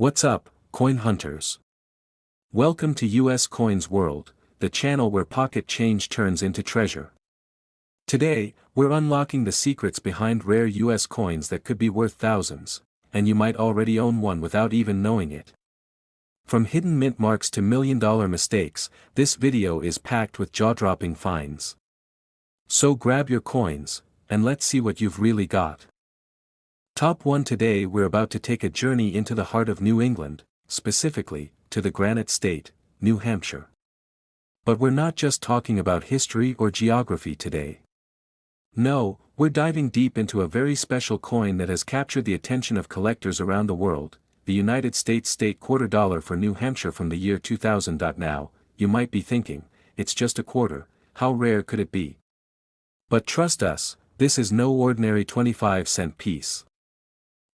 What's up, coin hunters? Welcome to US Coins World, the channel where pocket change turns into treasure. Today, we're unlocking the secrets behind rare US coins that could be worth thousands, and you might already own one without even knowing it. From hidden mint marks to million-dollar mistakes, this video is packed with jaw-dropping finds. So grab your coins, and let's see what you've really got. Top 1. Today we're about to take a journey into the heart of New England, specifically, to the Granite State, New Hampshire. But we're not just talking about history or geography today. No, we're diving deep into a very special coin that has captured the attention of collectors around the world, the United States state quarter dollar for New Hampshire from the year 2000. Now, you might be thinking, it's just a quarter, how rare could it be? But trust us, this is no ordinary 25-cent piece.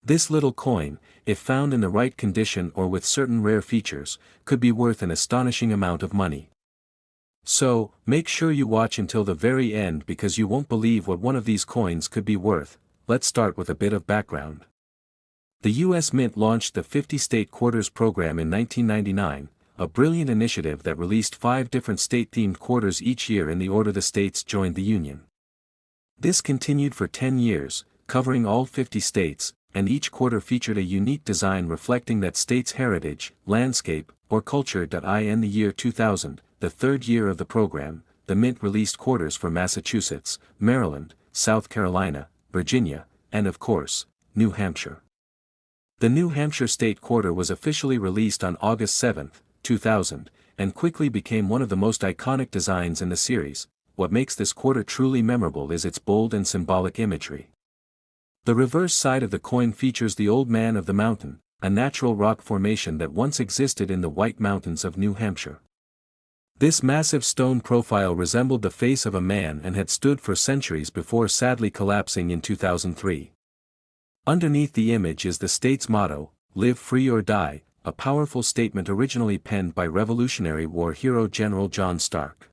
This little coin, if found in the right condition or with certain rare features, could be worth an astonishing amount of money. So, make sure you watch until the very end because you won't believe what one of these coins could be worth. Let's start with a bit of background. The U.S. Mint launched the 50-state quarters program in 1999, a brilliant initiative that released 5 different state-themed quarters each year in the order the states joined the Union. This continued for 10 years, covering all 50 states, and each quarter featured a unique design reflecting that state's heritage, landscape, or culture. In the year 2000, the third year of the program, the Mint released quarters for Massachusetts, Maryland, South Carolina, Virginia, and of course, New Hampshire. The New Hampshire state quarter was officially released on August 7, 2000, and quickly became one of the most iconic designs in the series. What makes this quarter truly memorable is its bold and symbolic imagery. The reverse side of the coin features the Old Man of the Mountain, a natural rock formation that once existed in the White Mountains of New Hampshire. This massive stone profile resembled the face of a man and had stood for centuries before sadly collapsing in 2003. Underneath the image is the state's motto, "Live Free or Die," a powerful statement originally penned by Revolutionary War hero General John Stark.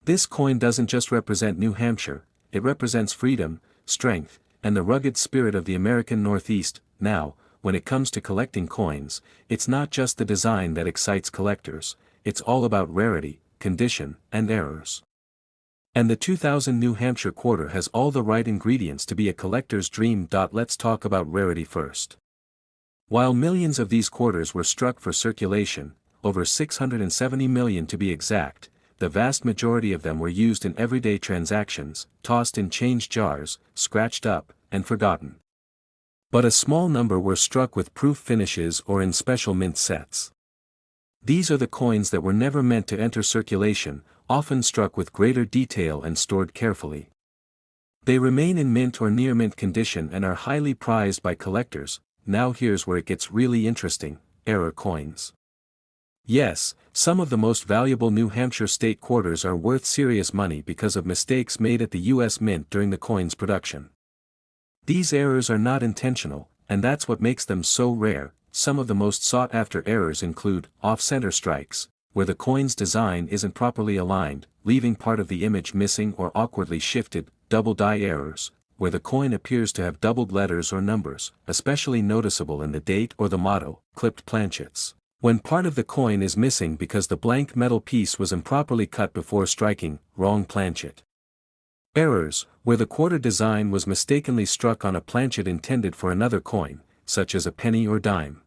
This coin doesn't just represent New Hampshire, it represents freedom, strength, and the rugged spirit of the American Northeast. Now, when it comes to collecting coins, it's not just the design that excites collectors, it's all about rarity, condition, and errors. And the 2000 New Hampshire quarter has all the right ingredients to be a collector's dream. Let's talk about rarity first. While millions of these quarters were struck for circulation, over 670 million to be exact, the vast majority of them were used in everyday transactions, tossed in change jars, scratched up, and forgotten. But a small number were struck with proof finishes or in special mint sets. These are the coins that were never meant to enter circulation, often struck with greater detail and stored carefully. They remain in mint or near mint condition and are highly prized by collectors. Now here's where it gets really interesting: error coins. Yes, some of the most valuable New Hampshire state quarters are worth serious money because of mistakes made at the U.S. Mint during the coin's production. These errors are not intentional, and that's what makes them so rare. Some of the most sought-after errors include off-center strikes, where the coin's design isn't properly aligned, leaving part of the image missing or awkwardly shifted; double die errors, where the coin appears to have doubled letters or numbers, especially noticeable in the date or the motto; clipped planchets, when part of the coin is missing because the blank metal piece was improperly cut before striking; wrong planchet errors, where the quarter design was mistakenly struck on a planchet intended for another coin, such as a penny or dime.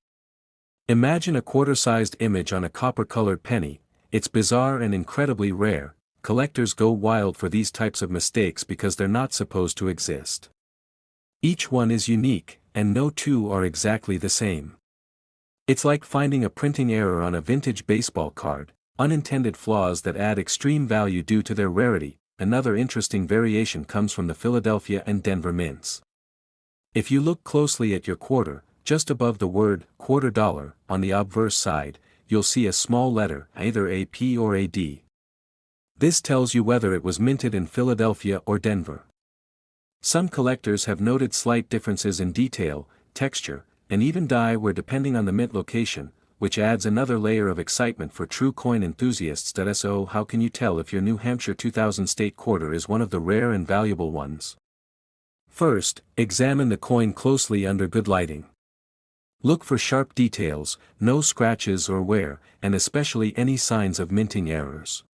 Imagine a quarter-sized image on a copper-colored penny. It's bizarre and incredibly rare. Collectors go wild for these types of mistakes because they're not supposed to exist. Each one is unique, and no two are exactly the same. It's like finding a printing error on a vintage baseball card, unintended flaws that add extreme value due to their rarity. Another interesting variation comes from the Philadelphia and Denver mints. If you look closely at your quarter, just above the word quarter dollar, on the obverse side, you'll see a small letter, either a P or a D. This tells you whether it was minted in Philadelphia or Denver. Some collectors have noted slight differences in detail, texture, and even die where depending on the mint location, which adds another layer of excitement for true coin enthusiasts. So how can you tell if your New Hampshire 2000 state quarter is one of the rare and valuable ones? First, examine the coin closely under good lighting. Look for sharp details, no scratches or wear, and especially any signs of minting errors.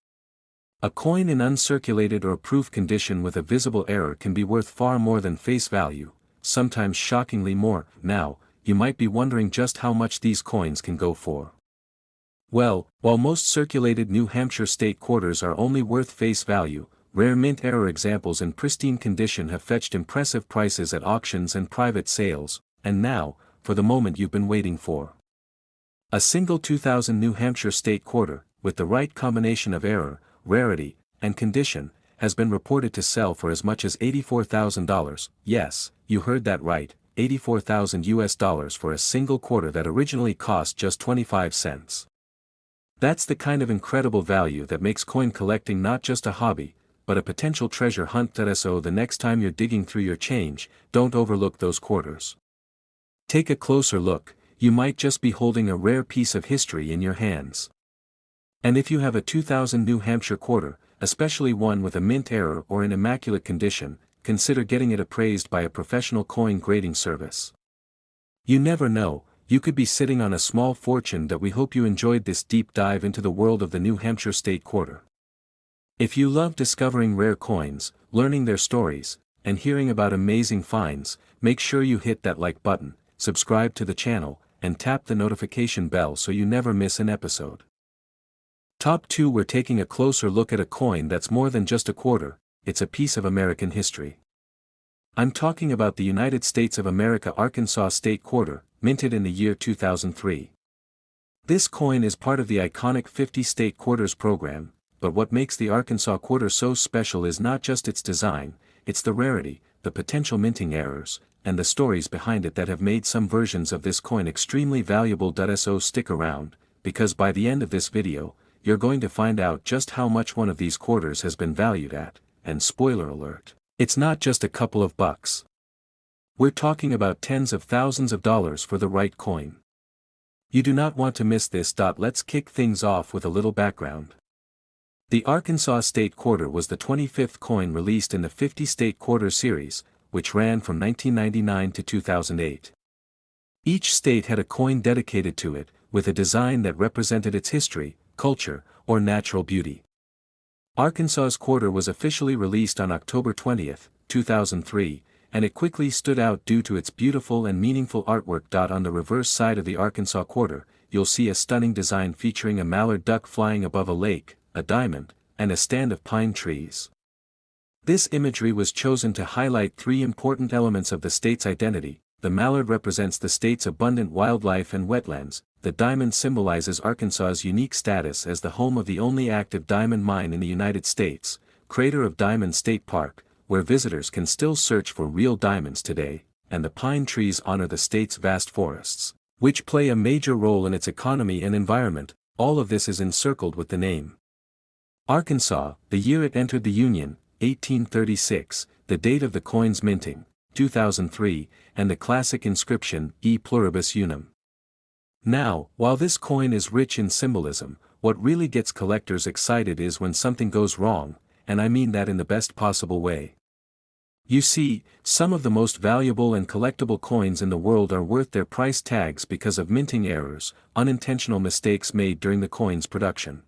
A coin in uncirculated or proof condition with a visible error can be worth far more than face value, sometimes shockingly more. Now, you might be wondering just how much these coins can go for. Well, while most circulated New Hampshire state quarters are only worth face value, rare mint error examples in pristine condition have fetched impressive prices at auctions and private sales. And now, for the moment you've been waiting for. A single 2000 New Hampshire state quarter, with the right combination of error, rarity, and condition, has been reported to sell for as much as $84,000. Yes, you heard that right, $84,000 for a single quarter that originally cost just 25 cents. That's the kind of incredible value that makes coin collecting not just a hobby, but a potential treasure hunt. So the next time you're digging through your change, don't overlook those quarters. Take a closer look, you might just be holding a rare piece of history in your hands. And if you have a 2000 New Hampshire quarter, especially one with a mint error or in immaculate condition, consider getting it appraised by a professional coin grading service. You never know, you could be sitting on a small fortune. We hope you enjoyed this deep dive into the world of the New Hampshire state quarter. If you love discovering rare coins, learning their stories, and hearing about amazing finds, make sure you hit that like button, subscribe to the channel, and tap the notification bell so you never miss an episode. Top 2. We're taking a closer look at a coin that's more than just a quarter, it's a piece of American history. I'm talking about the United States of America Arkansas State Quarter, minted in the year 2003. This coin is part of the iconic 50 State Quarters program, but what makes the Arkansas Quarter so special is not just its design, it's the rarity, the potential minting errors, and the stories behind it that have made some versions of this coin extremely valuable. So stick around, because by the end of this video, you're going to find out just how much one of these quarters has been valued at, and spoiler alert, it's not just a couple of bucks. We're talking about tens of thousands of dollars for the right coin. You do not want to miss this. Let's kick things off with a little background. The Arkansas State Quarter was the 25th coin released in the 50 State Quarter series, which ran from 1999 to 2008. Each state had a coin dedicated to it, with a design that represented its history, culture, or natural beauty. Arkansas's quarter was officially released on October 20, 2003, and it quickly stood out due to its beautiful and meaningful artwork. On the reverse side of the Arkansas quarter, you'll see a stunning design featuring a mallard duck flying above a lake, a diamond, and a stand of pine trees. This imagery was chosen to highlight three important elements of the state's identity. The mallard represents the state's abundant wildlife and wetlands, the diamond symbolizes Arkansas's unique status as the home of the only active diamond mine in the United States, Crater of Diamond State Park, where visitors can still search for real diamonds today, and the pine trees honor the state's vast forests, which play a major role in its economy and environment. All of this is encircled with the name. Arkansas, the year it entered the Union, 1836, the date of the coin's minting, 2003, and the classic inscription, E pluribus unum. Now, while this coin is rich in symbolism, what really gets collectors excited is when something goes wrong, and I mean that in the best possible way. You see, some of the most valuable and collectible coins in the world are worth their price tags because of minting errors, unintentional mistakes made during the coin's production.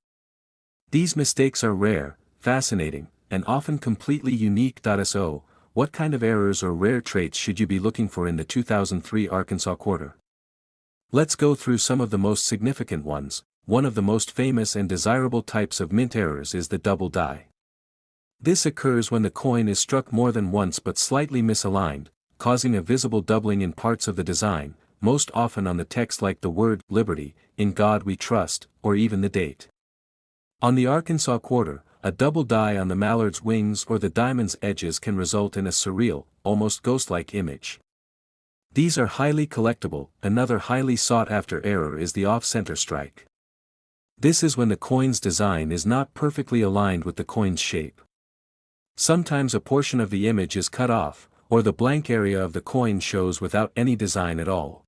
These mistakes are rare, fascinating, and often completely unique. So, what kind of errors or rare traits should you be looking for in the 2003 Arkansas quarter? Let's go through some of the most significant ones. One of the most famous and desirable types of mint errors is the double die. This occurs when the coin is struck more than once but slightly misaligned, causing a visible doubling in parts of the design, most often on the text like the word "Liberty," "In God We Trust," or even the date. On the Arkansas quarter, a double die on the mallard's wings or the diamond's edges can result in a surreal, almost ghost-like image. These are highly collectible. Another highly sought-after error is the off-center strike. This is when the coin's design is not perfectly aligned with the coin's shape. Sometimes a portion of the image is cut off, or the blank area of the coin shows without any design at all.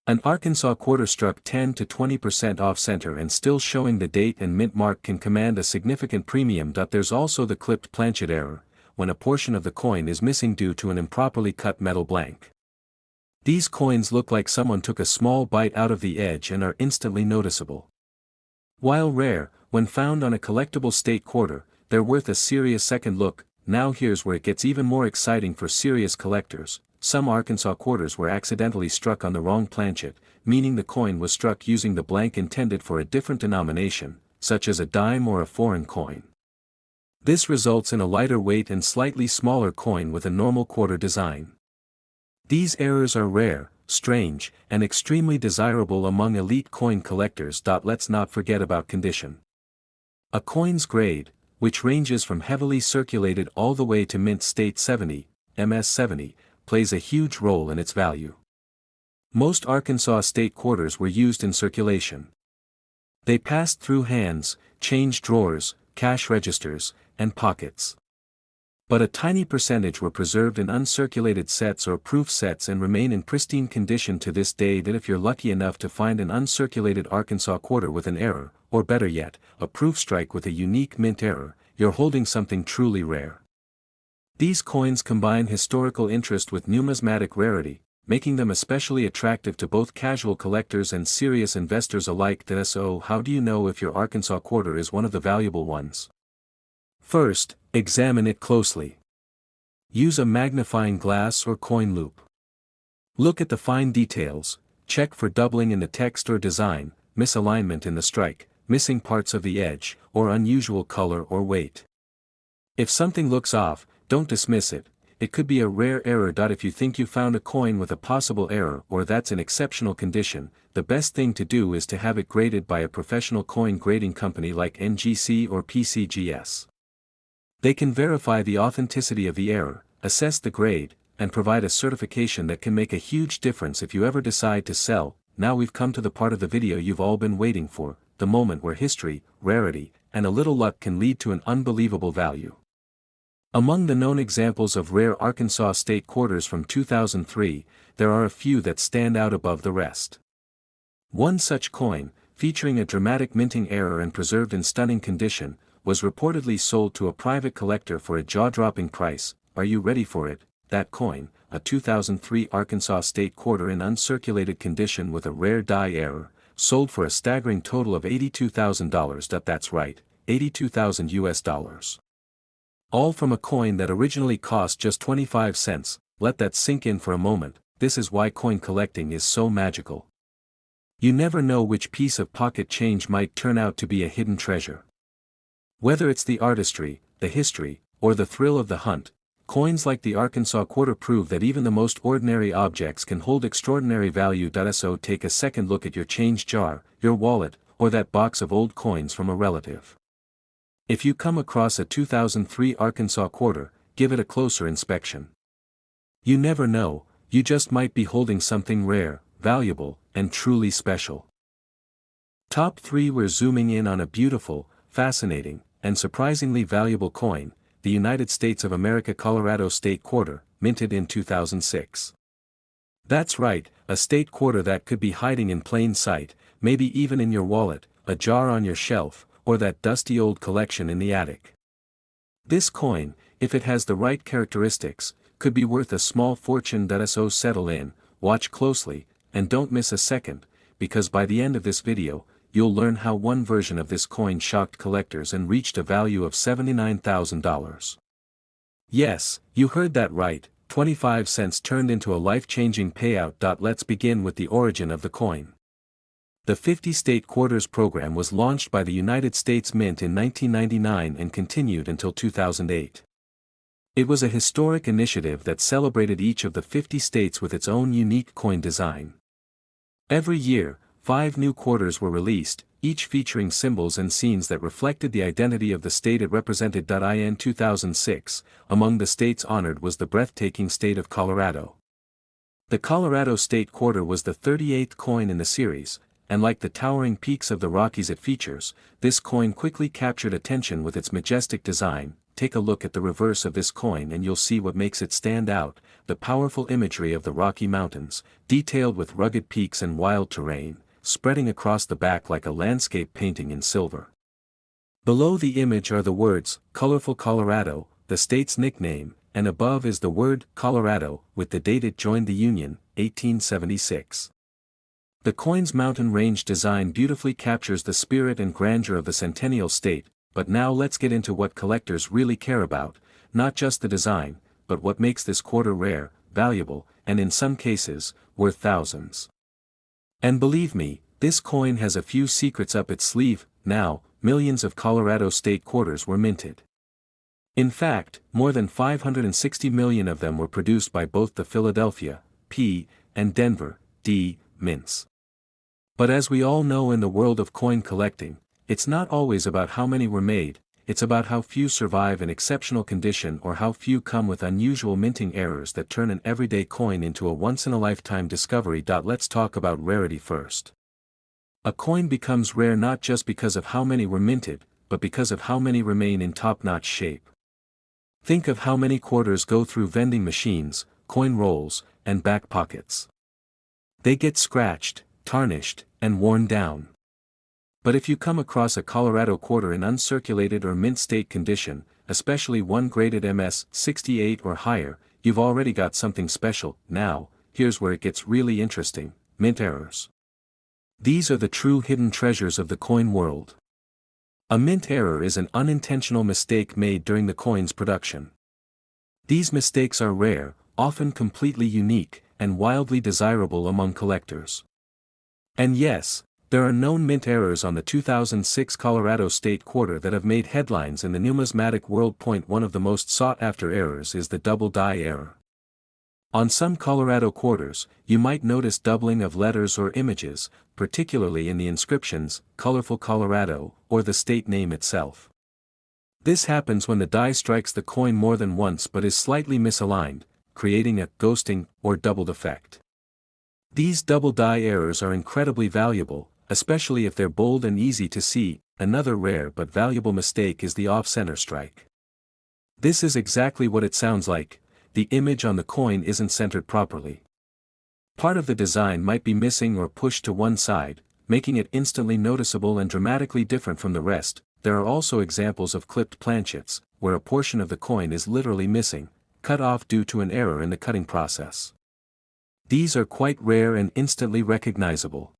An Arkansas quarter struck 10 to 20% off-center and still showing the date and mint mark can command a significant premium. There's also the clipped planchet error, when a portion of the coin is missing due to an improperly cut metal blank. These coins look like someone took a small bite out of the edge and are instantly noticeable. While rare, when found on a collectible state quarter, they're worth a serious second look. Now here's where it gets even more exciting for serious collectors. Some Arkansas quarters were accidentally struck on the wrong planchet, meaning the coin was struck using the blank intended for a different denomination, such as a dime or a foreign coin. This results in a lighter weight and slightly smaller coin with a normal quarter design. These errors are rare, strange, and extremely desirable among elite coin collectors. Let's not forget about condition. A coin's grade, which ranges from heavily circulated all the way to mint state 70, MS70, plays a huge role in its value. Most Arkansas state quarters were used in circulation. They passed through hands, change drawers, cash registers, and pockets. But a tiny percentage were preserved in uncirculated sets or proof sets and remain in pristine condition to this day. That if you're lucky enough to find an uncirculated Arkansas quarter with an error, or better yet, a proof strike with a unique mint error, you're holding something truly rare. These coins combine historical interest with numismatic rarity, making them especially attractive to both casual collectors and serious investors alike. So how do you know if your Arkansas quarter is one of the valuable ones? First, examine it closely. Use a magnifying glass or coin loop. Look at the fine details, check for doubling in the text or design, misalignment in the strike, missing parts of the edge, or unusual color or weight. If something looks off, don't dismiss it. It could be a rare error. If you think you found a coin with a possible error or that's in exceptional condition, the best thing to do is to have it graded by a professional coin grading company like NGC or PCGS. They can verify the authenticity of the error, assess the grade, and provide a certification that can make a huge difference if you ever decide to sell. Now we've come to the part of the video you've all been waiting for, the moment where history, rarity, and a little luck can lead to an unbelievable value. Among the known examples of rare Arkansas state quarters from 2003, there are a few that stand out above the rest. One such coin, featuring a dramatic minting error and preserved in stunning condition, was reportedly sold to a private collector for a jaw-dropping price. Are you ready for it? That coin, a 2003 Arkansas state quarter in uncirculated condition with a rare die error, sold for a staggering total of $82,000. That's right, 82,000 US dollars. All from a coin that originally cost just 25 cents. Let that sink in for a moment. This is why coin collecting is so magical. You never know which piece of pocket change might turn out to be a hidden treasure. Whether it's the artistry, the history, or the thrill of the hunt, coins like the Arkansas quarter prove that even the most ordinary objects can hold extraordinary value. So take a second look at your change jar, your wallet, or that box of old coins from a relative. If you come across a 2003 Arkansas quarter, give it a closer inspection. You never know, you just might be holding something rare, valuable, and truly special. Top 3. We're zooming in on a beautiful, fascinating, and surprisingly valuable coin, the United States of America Colorado State Quarter, minted in 2006. That's right, a state quarter that could be hiding in plain sight, maybe even in your wallet, a jar on your shelf, or that dusty old collection in the attic. This coin, if it has the right characteristics, could be worth a small fortune. So settle in, watch closely, and don't miss a second, because by the end of this video, you'll learn how one version of this coin shocked collectors and reached a value of $79,000. Yes, you heard that right, 25 cents turned into a life-changing payout. Let's begin with the origin of the coin. The 50 State Quarters program was launched by the United States Mint in 1999 and continued until 2008. It was a historic initiative that celebrated each of the 50 states with its own unique coin design. Every year, 5 new quarters were released, each featuring symbols and scenes that reflected the identity of the state it represented. In 2006, among the states honored was the breathtaking state of Colorado. The Colorado State Quarter was the 38th coin in the series, and like the towering peaks of the Rockies it features, this coin quickly captured attention with its majestic design. Take a look at the reverse of this coin and you'll see what makes it stand out, the powerful imagery of the Rocky Mountains, detailed with rugged peaks and wild terrain, spreading across the back like a landscape painting in silver. Below the image are the words, "Colorful Colorado," the state's nickname, and above is the word Colorado with the date it joined the Union, 1876. The coin's mountain range design beautifully captures the spirit and grandeur of the centennial state, but now let's get into what collectors really care about, not just the design, but what makes this quarter rare, valuable, and in some cases, worth thousands. And believe me, this coin has a few secrets up its sleeve. Now, millions of Colorado state quarters were minted. In fact, more than 560 million of them were produced by both the Philadelphia, P, and Denver, D, mints. But as we all know in the world of coin collecting, it's not always about how many were made, it's about how few survive in exceptional condition or how few come with unusual minting errors that turn an everyday coin into a once-in-a-lifetime discovery. Let's talk about rarity first. A coin becomes rare not just because of how many were minted, but because of how many remain in top-notch shape. Think of how many quarters go through vending machines, coin rolls, and back pockets. They get scratched, tarnished, and worn down. But if you come across a Colorado quarter in uncirculated or mint state condition, especially one graded MS 68 or higher, you've already got something special. Now, here's where it gets really interesting: mint errors. These are the true hidden treasures of the coin world. A mint error is an unintentional mistake made during the coin's production. These mistakes are rare, often completely unique, and wildly desirable among collectors. And yes, there are known mint errors on the 2006 Colorado state quarter that have made headlines in the numismatic world. One of the most sought-after errors is the double die error. On some Colorado quarters, you might notice doubling of letters or images, particularly in the inscriptions, "Colorful Colorado," or the state name itself. This happens when the die strikes the coin more than once but is slightly misaligned, creating a ghosting or doubled effect. These double die errors are incredibly valuable, especially if they're bold and easy to see. Another rare but valuable mistake is the off-center strike. This is exactly what it sounds like: the image on the coin isn't centered properly. Part of the design might be missing or pushed to one side, making it instantly noticeable and dramatically different from the rest. There are also examples of clipped planchets, where a portion of the coin is literally missing, cut off due to an error in the cutting process. These are quite rare and instantly recognizable.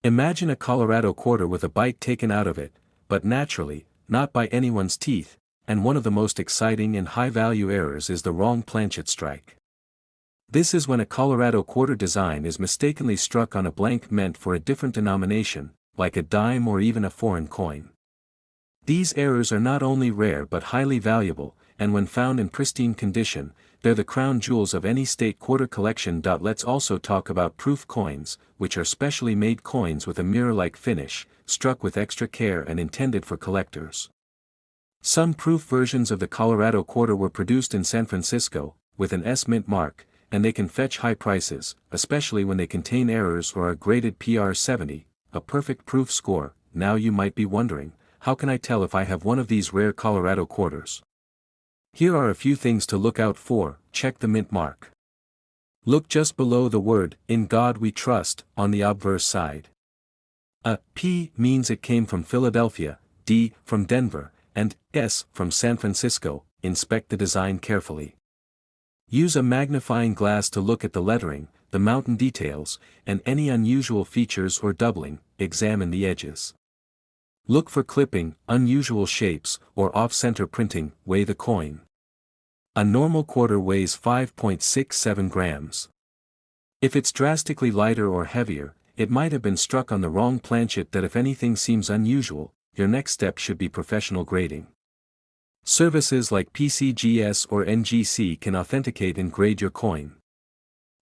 Imagine a Colorado quarter with a bite taken out of it, but naturally, not by anyone's teeth, and one of the most exciting and high-value errors is the wrong planchet strike. This is when a Colorado quarter design is mistakenly struck on a blank meant for a different denomination, like a dime or even a foreign coin. These errors are not only rare but highly valuable, and when found in pristine condition, they're the crown jewels of any state quarter collection. Let's also talk about proof coins, which are specially made coins with a mirror-like finish, struck with extra care and intended for collectors. Some proof versions of the Colorado quarter were produced in San Francisco, with an S mint mark, and they can fetch high prices, especially when they contain errors or are graded PR 70, a perfect proof score. Now you might be wondering, how can I tell if I have one of these rare Colorado quarters? Here are a few things to look out for. Check the mint mark. Look just below the word, "In God We Trust," on the obverse side. A P means it came from Philadelphia, D from Denver, and S from San Francisco. Inspect the design carefully. Use a magnifying glass to look at the lettering, the mountain details, and any unusual features or doubling. Examine the edges. Look for clipping, unusual shapes, or off-center printing. Weigh the coin. A normal quarter weighs 5.67 grams. If it's drastically lighter or heavier, it might have been struck on the wrong planchet. If anything seems unusual, your next step should be professional grading. Services like PCGS or NGC can authenticate and grade your coin.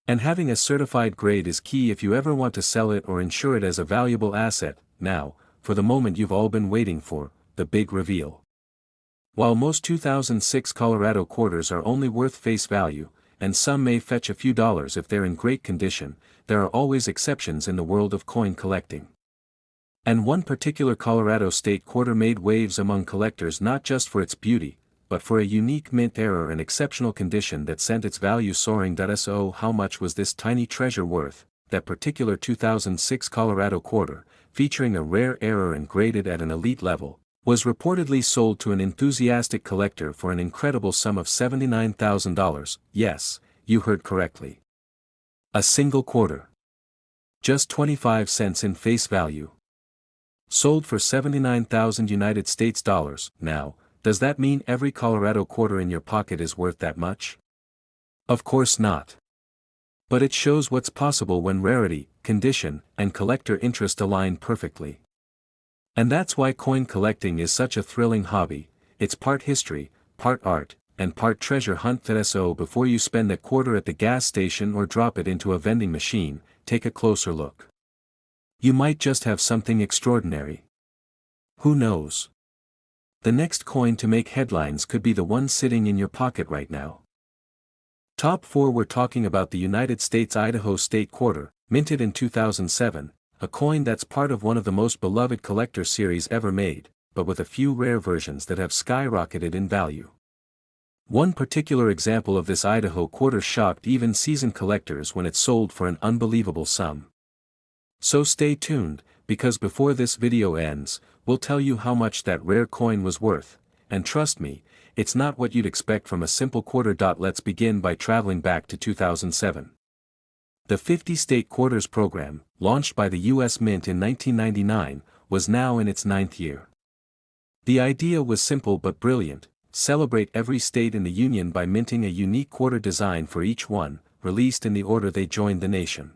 And having a certified grade is key if you ever want to sell it or insure it as a valuable asset. Now, for the moment you've all been waiting for, the big reveal. While most 2006 Colorado quarters are only worth face value, and some may fetch a few dollars if they're in great condition, there are always exceptions in the world of coin collecting. And one particular Colorado state quarter made waves among collectors not just for its beauty, but for a unique mint error and exceptional condition that sent its value soaring. So how much was this tiny treasure worth? That particular 2006 Colorado quarter, featuring a rare error and graded at an elite level, Was reportedly sold to an enthusiastic collector for an incredible sum of $79,000, yes, you heard correctly. A single quarter. Just 25 cents in face value. Sold for 79,000 United States dollars. Now, does that mean every Colorado quarter in your pocket is worth that much? Of course not. But it shows what's possible when rarity, condition, and collector interest align perfectly. And that's why coin collecting is such a thrilling hobby. It's part history, part art, and part treasure hunt. So before you spend a quarter at the gas station or drop it into a vending machine, take a closer look. You might just have something extraordinary. Who knows? The next coin to make headlines could be the one sitting in your pocket right now. Top 4. We're talking about the United States Idaho State Quarter, minted in 2007, a coin that's part of one of the most beloved collector series ever made, but with a few rare versions that have skyrocketed in value. One particular example of this Idaho quarter shocked even seasoned collectors when it sold for an unbelievable sum. So stay tuned, because before this video ends, we'll tell you how much that rare coin was worth, and trust me, it's not what you'd expect from a simple quarter. Let's begin by traveling back to 2007. The 50-state quarters program, launched by the U.S. Mint in 1999, was now in its 9th year. The idea was simple but brilliant: celebrate every state in the Union by minting a unique quarter design for each one, released in the order they joined the nation.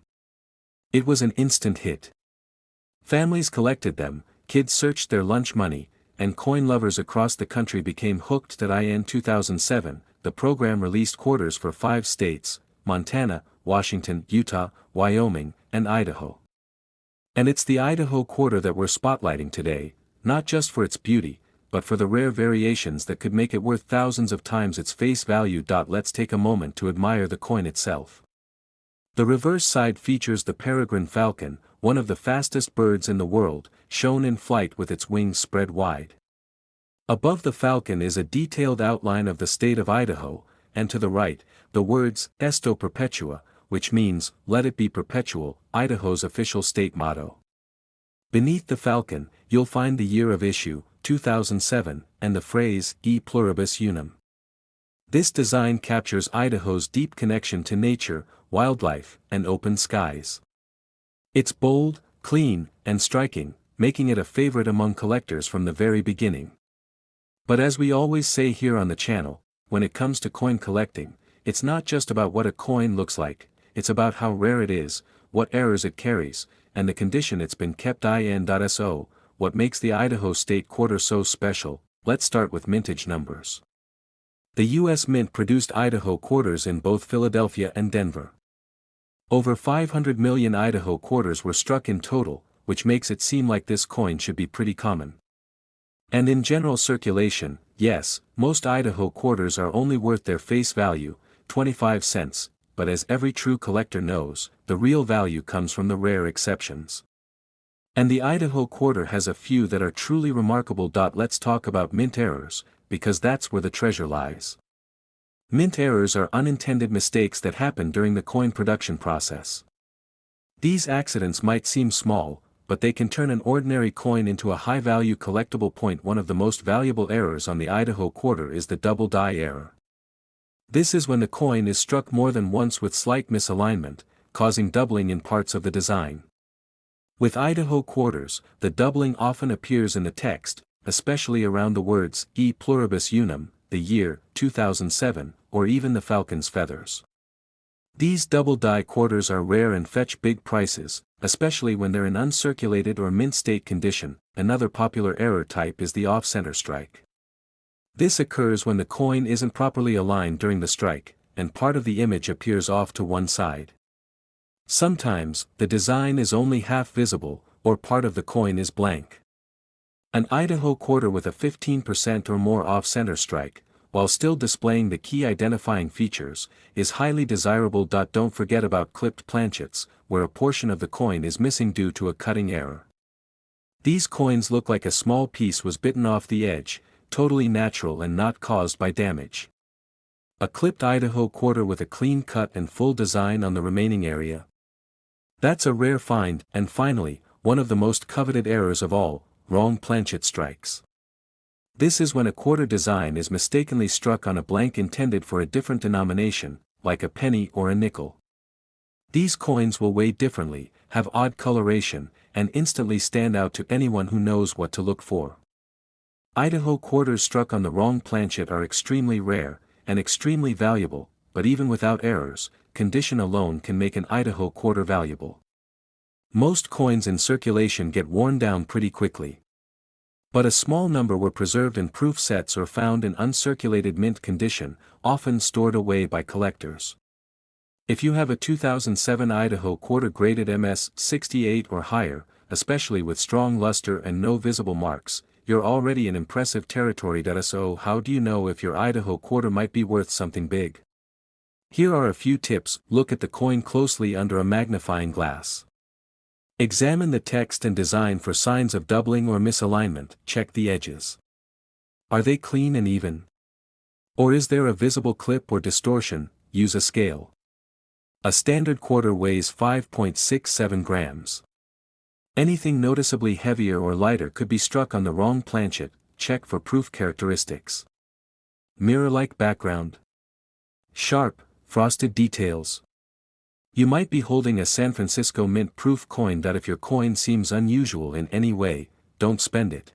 It was an instant hit. Families collected them, kids searched their lunch money, and coin lovers across the country became hooked. In 2007, the program released quarters for 5 states: Montana, Washington, Utah, Wyoming, and Idaho. And it's the Idaho quarter that we're spotlighting today, not just for its beauty, but for the rare variations that could make it worth thousands of times its face value. Let's take a moment to admire the coin itself. The reverse side features the peregrine falcon, one of the fastest birds in the world, shown in flight with its wings spread wide. Above the falcon is a detailed outline of the state of Idaho, and to the right, the words, Esto Perpetua, which means, let it be perpetual, Idaho's official state motto. Beneath the falcon, you'll find the year of issue, 2007, and the phrase, E pluribus unum. This design captures Idaho's deep connection to nature, wildlife, and open skies. It's bold, clean, and striking, making it a favorite among collectors from the very beginning. But as we always say here on the channel, when it comes to coin collecting, it's not just about what a coin looks like, it's about how rare it is, what errors it carries, and the condition it's been kept in. So, what makes the Idaho State Quarter so special? Let's start with mintage numbers. The U.S. Mint produced Idaho quarters in both Philadelphia and Denver. Over 500 million Idaho quarters were struck in total, which makes it seem like this coin should be pretty common. And in general circulation, yes, most Idaho quarters are only worth their face value, 25 cents, but as every true collector knows, the real value comes from the rare exceptions. And the Idaho quarter has a few that are truly remarkable. Let's talk about mint errors, because that's where the treasure lies. Mint errors are unintended mistakes that happen during the coin production process. These accidents might seem small, but they can turn an ordinary coin into a high-value collectible. One of the most valuable errors on the Idaho quarter is the double die error. This is when the coin is struck more than once with slight misalignment, causing doubling in parts of the design. With Idaho quarters, the doubling often appears in the text, especially around the words, E pluribus unum, the year, 2007, or even the falcon's feathers. These double die quarters are rare and fetch big prices, especially when they're in uncirculated or mint state condition. Another popular error type is the off-center strike. This occurs when the coin isn't properly aligned during the strike, and part of the image appears off to one side. Sometimes, the design is only half visible, or part of the coin is blank. An Idaho quarter with a 15% or more off-center strike, while still displaying the key identifying features, is highly desirable. Don't forget about clipped planchets, where a portion of the coin is missing due to a cutting error. These coins look like a small piece was bitten off the edge, totally natural and not caused by damage. A clipped Idaho quarter with a clean cut and full design on the remaining area. That's a rare find. And finally, one of the most coveted errors of all, wrong planchet strikes. This is when a quarter design is mistakenly struck on a blank intended for a different denomination, like a penny or a nickel. These coins will weigh differently, have odd coloration, and instantly stand out to anyone who knows what to look for. Idaho quarters struck on the wrong planchet are extremely rare, and extremely valuable, but even without errors, condition alone can make an Idaho quarter valuable. Most coins in circulation get worn down pretty quickly. But a small number were preserved in proof sets or found in uncirculated mint condition, often stored away by collectors. If you have a 2007 Idaho quarter graded MS 68 or higher, especially with strong luster and no visible marks, you're already in impressive territory. So how do you know if your Idaho quarter might be worth something big? Here are a few tips. Look at the coin closely under a magnifying glass. Examine the text and design for signs of doubling or misalignment. Check the edges. Are they clean and even? Or is there a visible clip or distortion? Use a scale. A standard quarter weighs 5.67 grams. Anything noticeably heavier or lighter could be struck on the wrong planchet. Check for proof characteristics. Mirror-like background. Sharp, frosted details. You might be holding a San Francisco Mint proof coin. If your coin seems unusual in any way, don't spend it.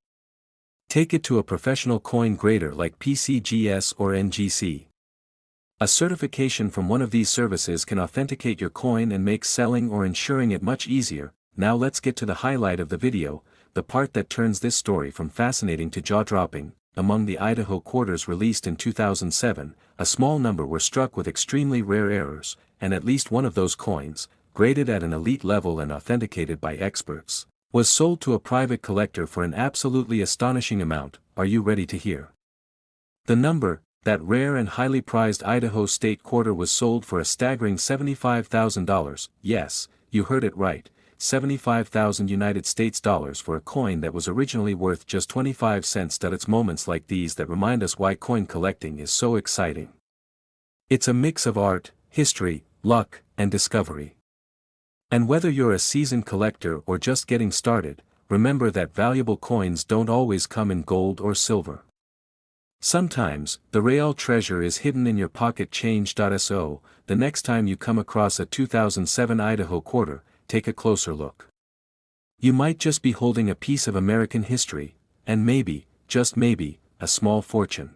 Take it to a professional coin grader like PCGS or NGC. A certification from one of these services can authenticate your coin and make selling or insuring it much easier. Now let's get to the highlight of the video, the part that turns this story from fascinating to jaw-dropping. Among the Idaho quarters released in 2007, a small number were struck with extremely rare errors, and at least one of those coins, graded at an elite level and authenticated by experts, was sold to a private collector for an absolutely astonishing amount. Are you ready to hear? The number, that rare and highly prized Idaho state quarter, was sold for a staggering $75,000. Yes, you heard it right, 75,000 United States dollars for a coin that was originally worth just 25 cents. It's moments like these that remind us why coin collecting is so exciting. It's a mix of art, history, luck, and discovery. And whether you're a seasoned collector or just getting started, remember that valuable coins don't always come in gold or silver. Sometimes, the real treasure is hidden in your pocket change. So, the next time you come across a 2007 Idaho quarter, take a closer look. You might just be holding a piece of American history, and maybe, just maybe, a small fortune.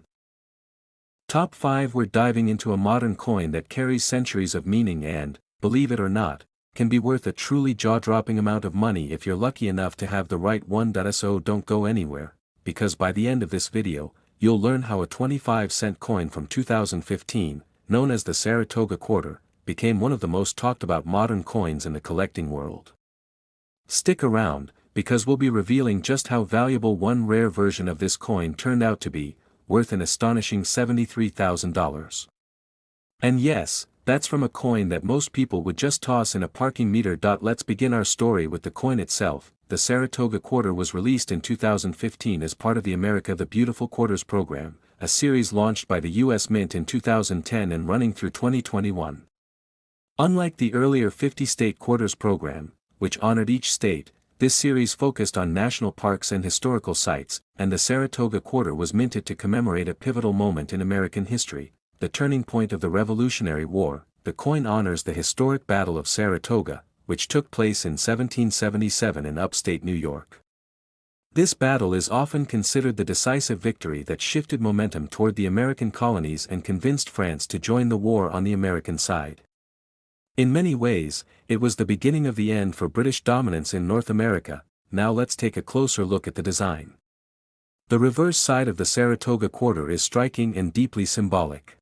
Top 5. We're diving into a modern coin that carries centuries of meaning and, believe it or not, can be worth a truly jaw-dropping amount of money if you're lucky enough to have the right one. So don't go anywhere, because by the end of this video, you'll learn how a 25-cent coin from 2015, known as the Saratoga quarter, became one of the most talked about modern coins in the collecting world. Stick around, because we'll be revealing just how valuable one rare version of this coin turned out to be, worth an astonishing $73,000. And yes, that's from a coin that most people would just toss in a parking meter. Let's begin our story with the coin itself. The Saratoga quarter was released in 2015 as part of the America the Beautiful Quarters program, a series launched by the U.S. Mint in 2010 and running through 2021. Unlike the earlier 50-state quarters program, which honored each state, this series focused on national parks and historical sites, and the Saratoga quarter was minted to commemorate a pivotal moment in American history, the turning point of the Revolutionary War. The coin honors the historic Battle of Saratoga, which took place in 1777 in upstate New York. This battle is often considered the decisive victory that shifted momentum toward the American colonies and convinced France to join the war on the American side. In many ways, it was the beginning of the end for British dominance in North America. Now let's take a closer look at the design. The reverse side of the Saratoga quarter is striking and deeply symbolic.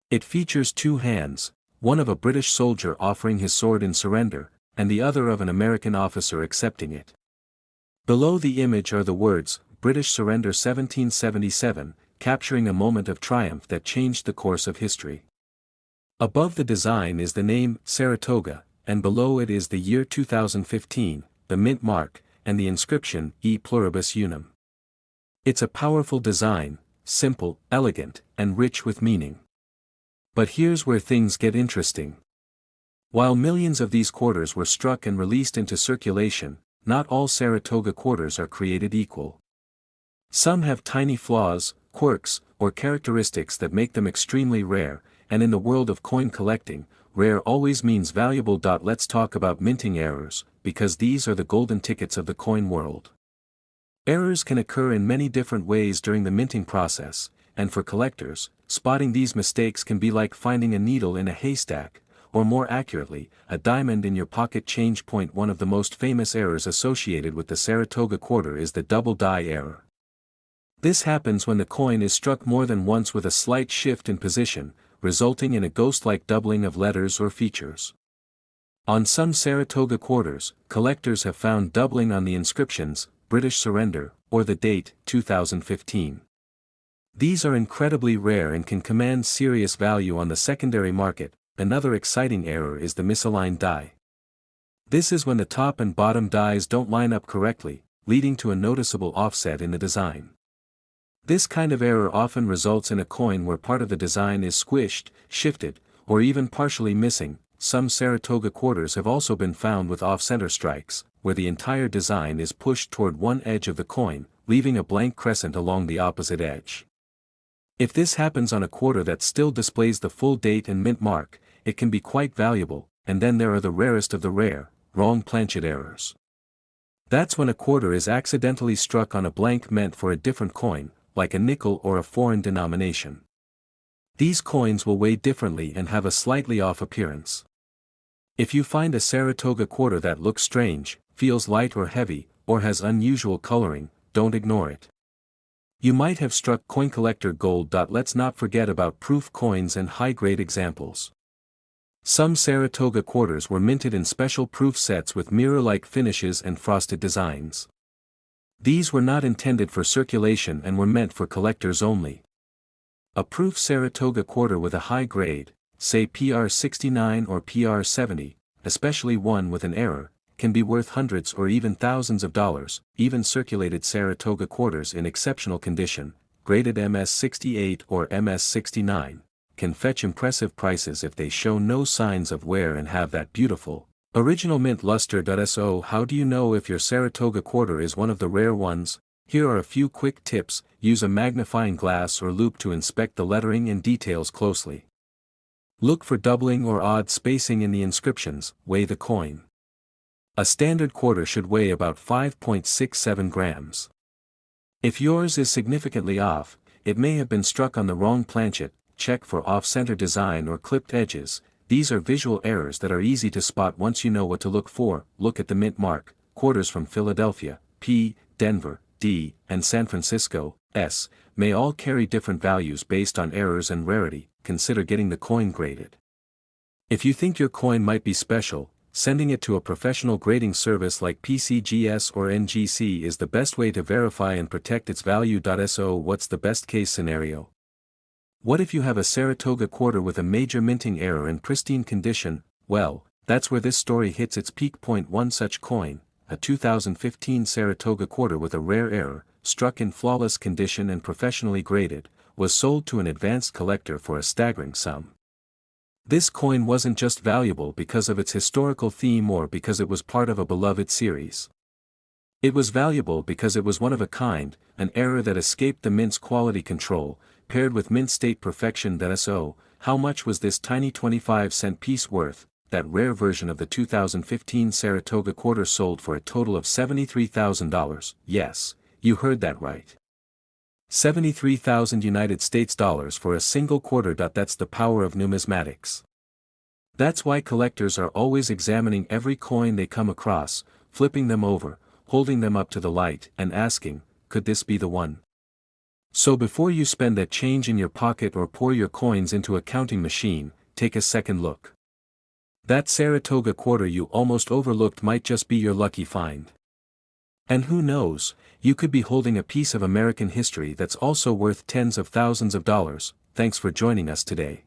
It features two hands, one of a British soldier offering his sword in surrender, and the other of an American officer accepting it. Below the image are the words, "British Surrender 1777, capturing a moment of triumph that changed the course of history." Above the design is the name, Saratoga, and below it is the year 2015, the mint mark, and the inscription, E Pluribus Unum. It's a powerful design, simple, elegant, and rich with meaning. But here's where things get interesting. While millions of these quarters were struck and released into circulation, not all Saratoga quarters are created equal. Some have tiny flaws, quirks, or characteristics that make them extremely rare, and in the world of coin collecting, rare always means valuable. Let's talk about minting errors, because these are the golden tickets of the coin world. Errors can occur in many different ways during the minting process, and for collectors, spotting these mistakes can be like finding a needle in a haystack, or more accurately, a diamond in your pocket change. One of the most famous errors associated with the Saratoga quarter is the double die error. This happens when the coin is struck more than once with a slight shift in position, resulting in a ghost-like doubling of letters or features. On some Saratoga quarters, collectors have found doubling on the inscriptions, British Surrender, or the date, 2015. These are incredibly rare and can command serious value on the secondary market. Another exciting error is the misaligned die. This is when the top and bottom dies don't line up correctly, leading to a noticeable offset in the design. This kind of error often results in a coin where part of the design is squished, shifted, or even partially missing. Some Saratoga quarters have also been found with off-center strikes, where the entire design is pushed toward one edge of the coin, leaving a blank crescent along the opposite edge. If this happens on a quarter that still displays the full date and mint mark, it can be quite valuable. And then there are the rarest of the rare, wrong planchet errors. That's when a quarter is accidentally struck on a blank meant for a different coin, like a nickel or a foreign denomination. These coins will weigh differently and have a slightly off appearance. If you find a Saratoga quarter that looks strange, feels light or heavy, or has unusual coloring, don't ignore it. You might have struck coin collector gold. Let's not forget about proof coins and high-grade examples. Some Saratoga quarters were minted in special proof sets with mirror-like finishes and frosted designs. These were not intended for circulation and were meant for collectors only. A proof Saratoga quarter with a high grade, say PR69 or PR70, especially one with an error, can be worth hundreds or even thousands of dollars. Even circulated Saratoga quarters in exceptional condition, graded MS68 or MS69, can fetch impressive prices if they show no signs of wear and have that beautiful, original mint luster. So how do you know if your Saratoga quarter is one of the rare ones? Here are a few quick tips. Use a magnifying glass or loupe to inspect the lettering and details closely. Look for doubling or odd spacing in the inscriptions. Weigh the coin. A standard quarter should weigh about 5.67 grams. If yours is significantly off, it may have been struck on the wrong planchet. Check for off-center design or clipped edges. These are visual errors that are easy to spot once you know what to look for. Look at the mint mark. Quarters from Philadelphia, P, Denver, D, and San Francisco, S, may all carry different values based on errors and rarity. Consider getting the coin graded. If you think your coin might be special, sending it to a professional grading service like PCGS or NGC is the best way to verify and protect its value. So what's the best case scenario? What if you have a Saratoga quarter with a major minting error in pristine condition? Well, that's where this story hits its peak. One such coin, a 2015 Saratoga quarter with a rare error, struck in flawless condition and professionally graded, was sold to an advanced collector for a staggering sum. This coin wasn't just valuable because of its historical theme or because it was part of a beloved series. It was valuable because it was one of a kind, an error that escaped the mint's quality control, paired with mint state perfection. So, how much was this tiny 25-cent piece worth? That rare version of the 2015 Saratoga quarter sold for a total of $73,000. Yes, you heard that right. 73,000 United States dollars for a single quarter. That's the power of numismatics. That's why collectors are always examining every coin they come across, flipping them over, holding them up to the light, and asking, could this be the one? So before you spend that change in your pocket or pour your coins into a counting machine, take a second look. That Saratoga quarter you almost overlooked might just be your lucky find. And who knows, you could be holding a piece of American history that's also worth tens of thousands of dollars. Thanks for joining us today.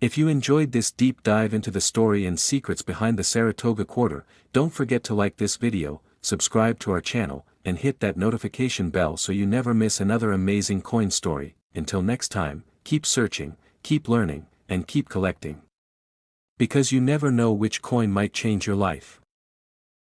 If you enjoyed this deep dive into the story and secrets behind the Saratoga quarter, don't forget to like this video, subscribe to our channel, and hit that notification bell so you never miss another amazing coin story. Until next time, keep searching, keep learning, and keep collecting. Because you never know which coin might change your life.